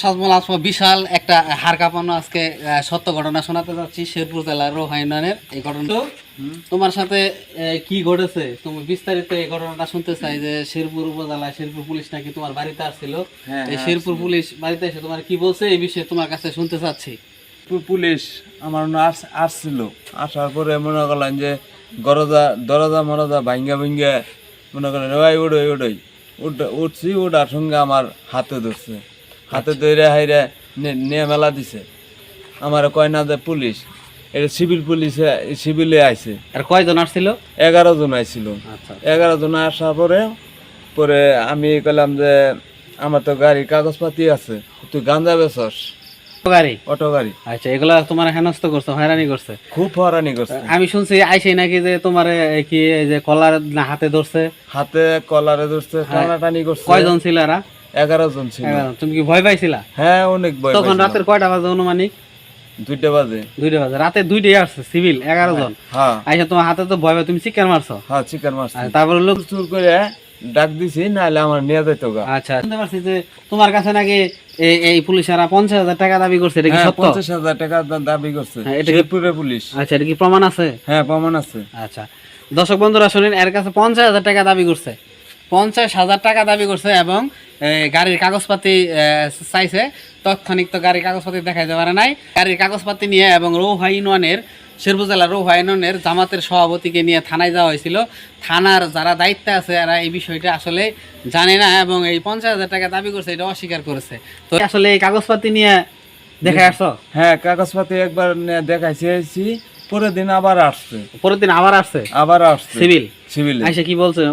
সাজমল আজকে বিশাল একটা হাড় কাঁপানো আজকে সত্য ঘটনা শোনাতে যাচ্ছি শেরপুর জেলার রোহা ইউনিয়নের এই ঘটনা। তোমার সাথে কি ঘটেছে তুমি বিস্তারিত এই ঘটনাটা শুনতে চাই। যে শেরপুর উপজেলায় শেরপুর পুলিশ নাকি তোমার বাড়িতে আসছিল, এই শেরপুর পুলিশ বাড়িতে এসে তোমার কি বলছে এই বিষয়ে তোমার কাছে শুনতে চাচ্ছি। পুলিশ আমার আসছিল, আসার পরে মনে করলেন যে দরজা মরজা ভাঙ্গা ভাঙ্গা মনে করেন ওই ওডই উঠছি, ওটার সঙ্গে আমার হাতে ধরছে, হাতে ধরে হাইরে নিয়ে মেলা দিছে। আমার কয় না যে পুলিশ, এটা সিভিল পুলিশে সিভিলে আইছে। আর কয়জন আসছিল? 11 জন আইছিল। আচ্ছা, 11 জন আসার পরে পরে আমি কইলাম যে আমার তো গাড়ির কাগজপাতি আছে, তুই গাঞ্জা বেচস? গাড়ি, অটো গাড়ি। আচ্ছা, এগুলা তোমার হেনস্থ করছে, হয়রানি করছে, খুব হয়রানি করছে। আমি শুনছি আইসে নাকি যে তোমার কি এই যে কলার না হাতে ধরছে, হাতে কলারে ধরছে, টানাটানি করছে। কয়জন ছিল এরা? 11 জন ছিল। 11 জন। তুমি কি ভয় পাইছিলা? হ্যাঁ, অনেক ভয় তখন পাইছিলাম। রাতের কয়টা বাজে অনুমানিক? 2টা বাজে। 2টা বাজে। রাতে 2টায় আসছে সিভিল 11 জন। হ্যাঁ আইসা তোমার হাতে তো ভয় পাই, তুমি চিকেন মারছো? হ্যাঁ, চিকেন মারছি। তারপর লোক চুর করে ডাক দিছি, নাহলে আমার নিয়ে যাইতো গা। আচ্ছা, শুনতে পারছি যে তোমার কাছে নাকি এই পুলিশেরা 50,000 টাকা দাবি করছে, এটা কি হ্যাঁ, সত্য? 50,000 টাকা দাবি করছে এটা কি শেরপুরের পুলিশ। আচ্ছা, এটা কি প্রমাণ আছে? হ্যাঁ, প্রমাণ আছে। আচ্ছা, দর্শক বন্ধুরা শুনেন, এর কাছে 50,000 টাকা দাবি করছে, 50,000 টাকা দাবি করছে এবং গাড়ির কাগজপাতি চাইছে। তৎক্ষণিক তো গাড়ির কাগজপাতি দেখাইতে পারে নাই। গাড়ির কাগজপাতি নিয়ে এবং রৌহা ইউনিয়নের শেরপুর জেলার রৌহা ইউনিয়নের জামাতের সভাপতিকে নিয়ে থানায় যাওয়া হয়েছিল। থানার যারা দায়িত্বে আছে এরা এই বিষয়টা আসলে জানে না এবং এই 50,000 টাকা দাবি করছে এটা অস্বীকার করেছে। তো আসলে এই কাগজপাতি নিয়ে দেখে আসছো? হ্যাঁ, কাগজপাতি একবার দেখাইছি, পরের দিন আবার আসছে। পরের দিন আবার আসছে সিভিল। সিভিল আইসা কি বলছে?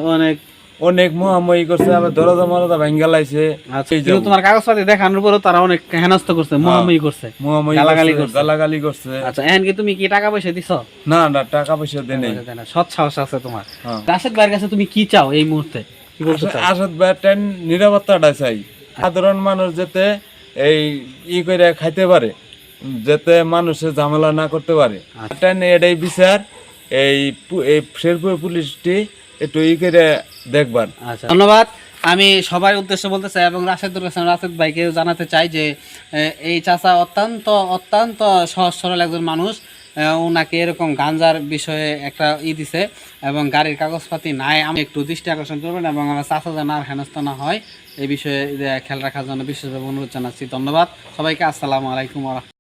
অনেক মোহাময়ী করছে, আবার দরজা মরজা ভাঙ্গা লাইছে। কিন্তু তোমার কাগজপাতি দেখানোর পরও তারা অনেক হেনস্থ করছে, মোহাময়ী করছে, গালাগালি করছে। আচ্ছা, এখন কি তুমি কি টাকা পয়সা দিছো? না না, টাকা পয়সা দেয় নাই। সৎ সাহস আছে তোমার। রাশেদ ভাইয়ের কাছে তুমি কি চাও এই মুহূর্তে? কি বলতে চাও? আসাদ ভাই নিরাপত্তাটা চাই, সাধারণ মানুষ যাতে এই করে খাইতে পারে, যাতে মানুষের ঝামেলা না করতে পারে। এটাই বিচার। এই শেরপুর পুলিশটি একটু করে দেখবার। আচ্ছা, ধন্যবাদ। আমি সবার উদ্দেশ্যে বলতে চাই এবং রাশেদ ভাইকে জানাতে চাই যে এই চাচা অত্যন্ত অত্যন্ত সহজ সরল একজন মানুষ। ওনাকে এরকম গাঞ্জার বিষয়ে একটা দিছে এবং গাড়ির কাগজপাতি নাই। আমি একটু দৃষ্টি আকর্ষণ করবেন এবং আমার চাচা যেন আর হেনস্থ না হয় এই বিষয়ে খেয়াল রাখার জন্য বিশেষভাবে অনুরোধ জানাচ্ছি। ধন্যবাদ সবাইকে। আসসালামু আলাইকুম।